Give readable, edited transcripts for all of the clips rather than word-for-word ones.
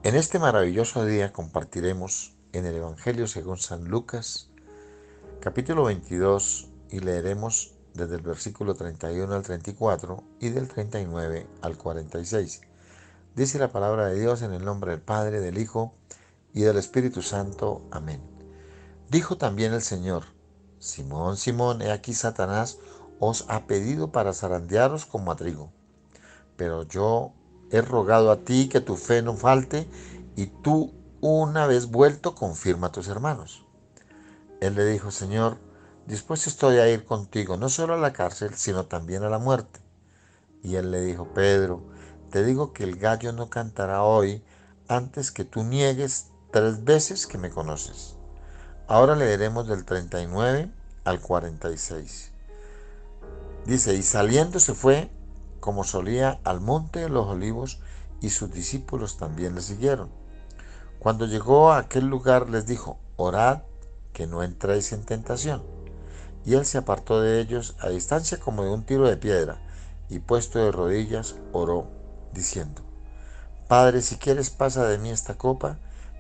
En este maravilloso día compartiremos en el Evangelio según San Lucas, capítulo 22, y leeremos desde el versículo 31 al 34 y del 39 al 46. Dice la palabra de Dios en el nombre del Padre, del Hijo y del Espíritu Santo. Amén. Dijo también el Señor: Simón, Simón, he aquí Satanás os ha pedido para zarandearos como a trigo. Pero yo he rogado a ti que tu fe no falte, y tú, una vez vuelto, confirma a tus hermanos. Él le dijo: Señor, dispuesto estoy a ir contigo, no solo a la cárcel, sino también a la muerte. Y él le dijo: Pedro, te digo que el gallo no cantará hoy antes que tú niegues 3 veces que me conoces. Ahora leeremos del 39 al 46. Dice: y saliendo se fue, como solía, al monte de los olivos, y sus discípulos también le siguieron. Cuando llegó a aquel lugar les dijo: orad, que no entréis en tentación. Y él se apartó de ellos a distancia como de un tiro de piedra, y puesto de rodillas oró, diciendo: Padre, si quieres pasa de mí esta copa,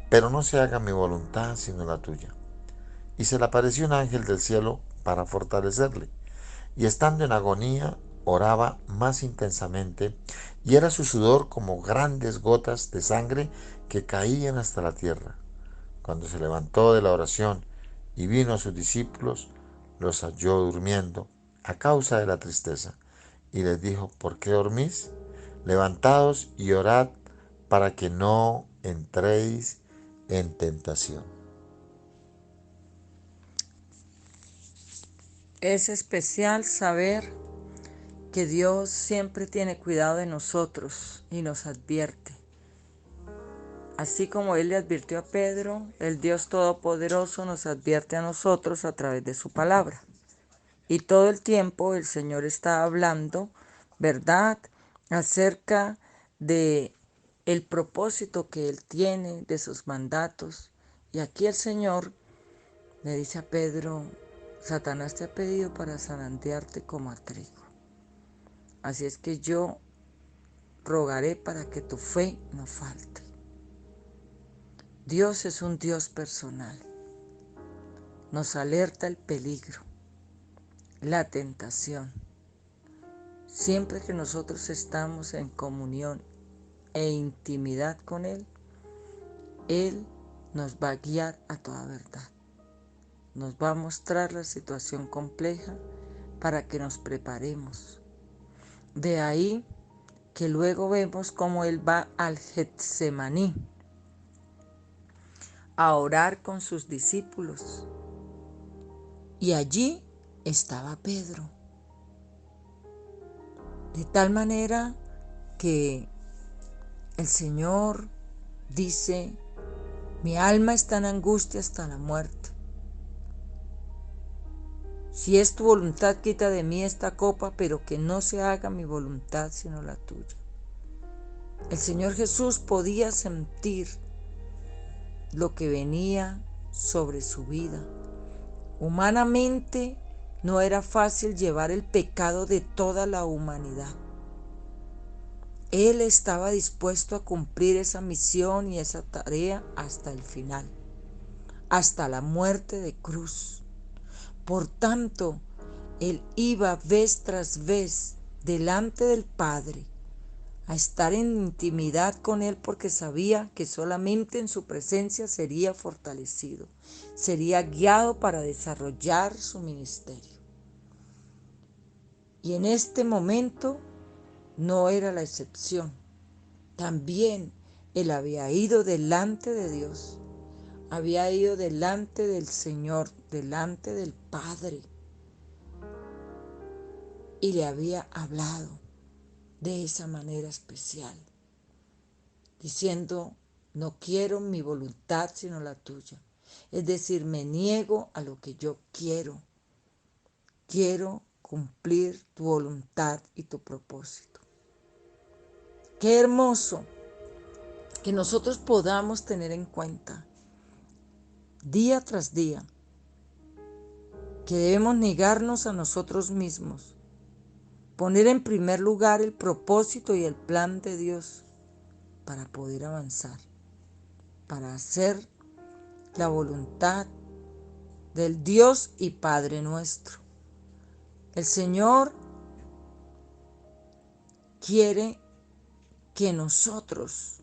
pero no se haga mi voluntad sino la tuya. Y se le apareció un ángel del cielo para fortalecerle. Y estando en agonía, oraba más intensamente, y era su sudor como grandes gotas de sangre que caían hasta la tierra. Cuando se levantó de la oración y vino a sus discípulos, los halló durmiendo a causa de la tristeza, y les dijo: ¿por qué dormís? Levantaos y orad para que no entréis en tentación. Es especial saber que Dios siempre tiene cuidado de nosotros y nos advierte. Así como Él le advirtió a Pedro, el Dios Todopoderoso nos advierte a nosotros a través de su palabra. Y todo el tiempo el Señor está hablando, ¿verdad?, acerca de el propósito que Él tiene, de sus mandatos. Y aquí el Señor le dice a Pedro: Satanás te ha pedido para zarandearte como a trigo. Así es que yo rogaré para que tu fe no falte. Dios es un Dios personal. Nos alerta el peligro, la tentación. Siempre que nosotros estamos en comunión e intimidad con Él, Él nos va a guiar a toda verdad. Nos va a mostrar la situación compleja para que nos preparemos. De ahí que luego vemos cómo Él va al Getsemaní a orar con sus discípulos. Y allí estaba Pedro. De tal manera que el Señor dice: mi alma está en angustia hasta la muerte. Si es tu voluntad, quita de mí esta copa, pero que no se haga mi voluntad sino la tuya. El Señor Jesús podía sentir lo que venía sobre su vida. Humanamente no era fácil llevar el pecado de toda la humanidad. Él estaba dispuesto a cumplir esa misión y esa tarea hasta el final, hasta la muerte de cruz. Por tanto, Él iba vez tras vez delante del Padre a estar en intimidad con Él, porque sabía que solamente en su presencia sería fortalecido, sería guiado para desarrollar su ministerio. Y en este momento no era la excepción. También Él había ido delante de Dios, había ido delante del Señor, delante del Padre, y le había hablado de esa manera especial, diciendo: no quiero mi voluntad sino la tuya. Es decir, me niego a lo que yo quiero. Quiero cumplir tu voluntad y tu propósito. Qué hermoso que nosotros podamos tener en cuenta día tras día que debemos negarnos a nosotros mismos, poner en primer lugar el propósito y el plan de Dios para poder avanzar. para hacer la voluntad del Dios y Padre nuestro. El Señor quiere que nosotros,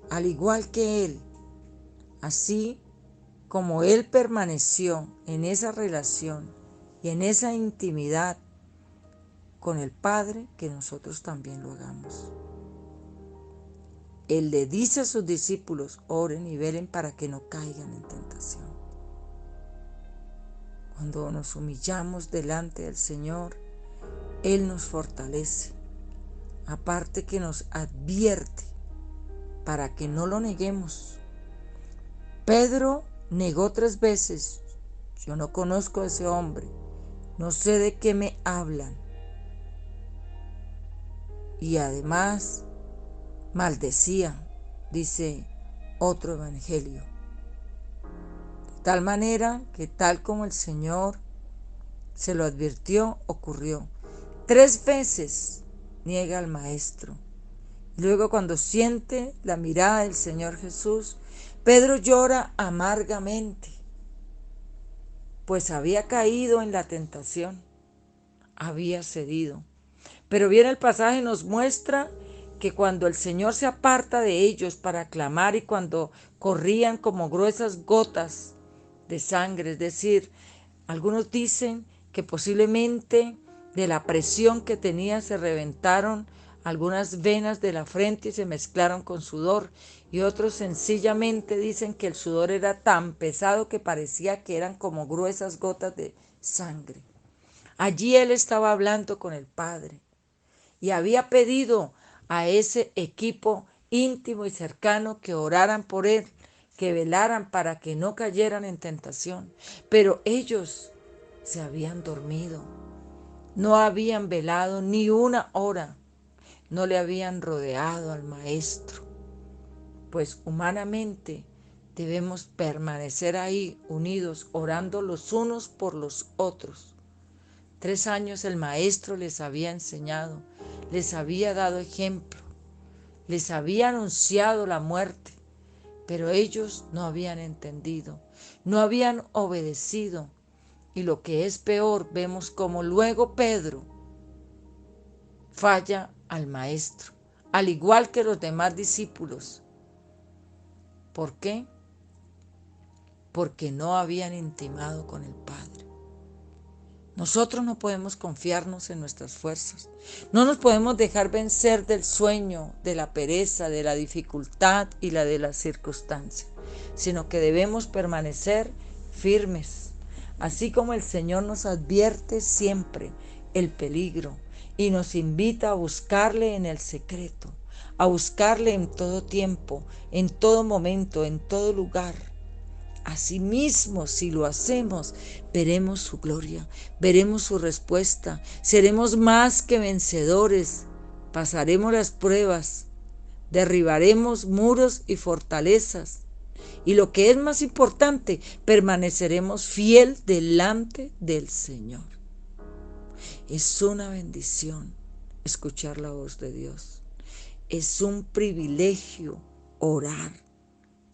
al igual que Él, así como Él permaneció en esa relación y en esa intimidad con el Padre, que nosotros también lo hagamos. Él le dice a sus discípulos: oren y velen para que no caigan en tentación. Cuando nos humillamos delante del Señor, Él nos fortalece. Aparte que nos advierte para que no lo neguemos. Pedro negó 3 veces: yo no conozco a ese hombre, no sé de qué me hablan. Y además maldecía, dice otro evangelio. De tal manera que tal como el Señor se lo advirtió, ocurrió. 3 veces niega al Maestro. Luego, cuando siente la mirada del Señor Jesús, Pedro llora amargamente, pues había caído en la tentación, había cedido. Pero bien el pasaje nos muestra que cuando el Señor se aparta de ellos para clamar y cuando corrían como gruesas gotas de sangre, es decir, algunos dicen que posiblemente de la presión que tenía se reventaron algunas venas de la frente y se mezclaron con sudor, y otros sencillamente dicen que el sudor era tan pesado que parecía que eran como gruesas gotas de sangre. Allí él estaba hablando con el Padre y había pedido a ese equipo íntimo y cercano que oraran por él, que velaran para que no cayeran en tentación. Pero ellos se habían dormido, no habían velado ni una hora, no le habían rodeado al Maestro. Pues humanamente debemos permanecer ahí unidos, orando los unos por los otros. 3 años el Maestro les había enseñado, les había dado ejemplo, les había anunciado la muerte, pero ellos no habían entendido, no habían obedecido. Y lo que es peor, vemos como luego Pedro falla al Maestro, al igual que los demás discípulos. ¿Por qué? Porque no habían intimado con el Padre. Nosotros no podemos confiarnos en nuestras fuerzas. No nos podemos dejar vencer del sueño, de la pereza, de la dificultad y la de las circunstancias, sino que debemos permanecer firmes. Así como el Señor nos advierte siempre el peligro y nos invita a buscarle en el secreto, a buscarle en todo tiempo, en todo momento, en todo lugar. Asimismo, si lo hacemos, veremos su gloria, veremos su respuesta, seremos más que vencedores, pasaremos las pruebas, derribaremos muros y fortalezas. Y lo que es más importante, permaneceremos fiel delante del Señor. Es una bendición escuchar la voz de Dios. Es un privilegio orar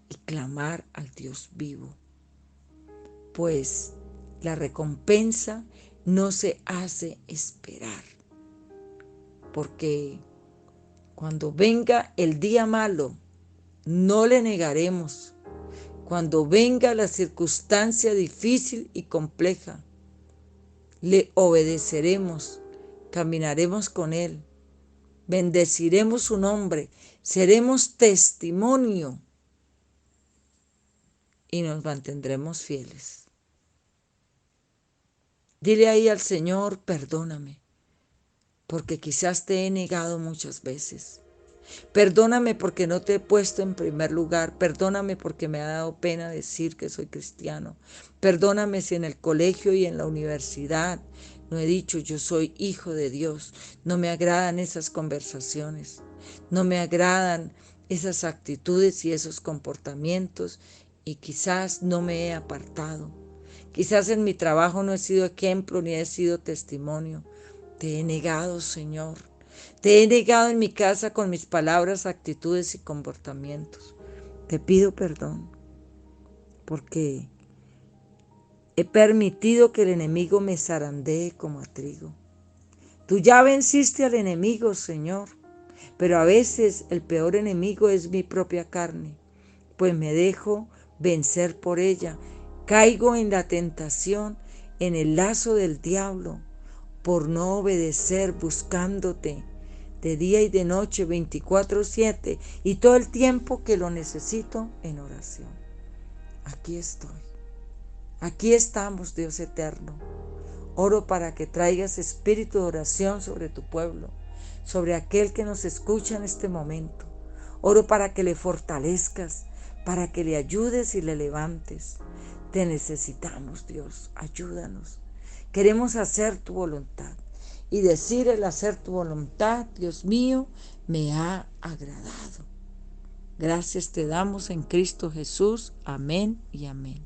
y clamar al Dios vivo, pues la recompensa no se hace esperar, porque cuando venga el día malo, no le negaremos. Cuando venga la circunstancia difícil y compleja, le obedeceremos, caminaremos con Él, bendeciremos su nombre, seremos testimonio y nos mantendremos fieles. Dile ahí al Señor: perdóname, porque quizás te he negado muchas veces. Perdóname porque no te he puesto en primer lugar. Perdóname porque me ha dado pena decir que soy cristiano. Perdóname si en el colegio y en la universidad no he dicho yo soy hijo de Dios. No me agradan esas conversaciones. No me agradan esas actitudes y esos comportamientos, y quizás no me he apartado. Quizás en mi trabajo no he sido ejemplo ni he sido testimonio. Te he negado, Señor. Te he negado en mi casa con mis palabras, actitudes y comportamientos. Te pido perdón porque he permitido que el enemigo me zarandee como a trigo. Tú ya venciste al enemigo, Señor, pero a veces el peor enemigo es mi propia carne, pues me dejo vencer por ella. Caigo en la tentación, en el lazo del diablo, por no obedecer buscándote de día y de noche, 24/7, y todo el tiempo que lo necesito en oración. Aquí estoy. Aquí estamos, Dios eterno. Oro para que traigas espíritu de oración sobre tu pueblo, sobre aquel que nos escucha en este momento. Oro para que le fortalezcas, para que le ayudes y le levantes. Te necesitamos, Dios, ayúdanos. Queremos hacer tu voluntad y decir el hacer tu voluntad, Dios mío, me ha agradado. Gracias te damos en Cristo Jesús. Amén y amén.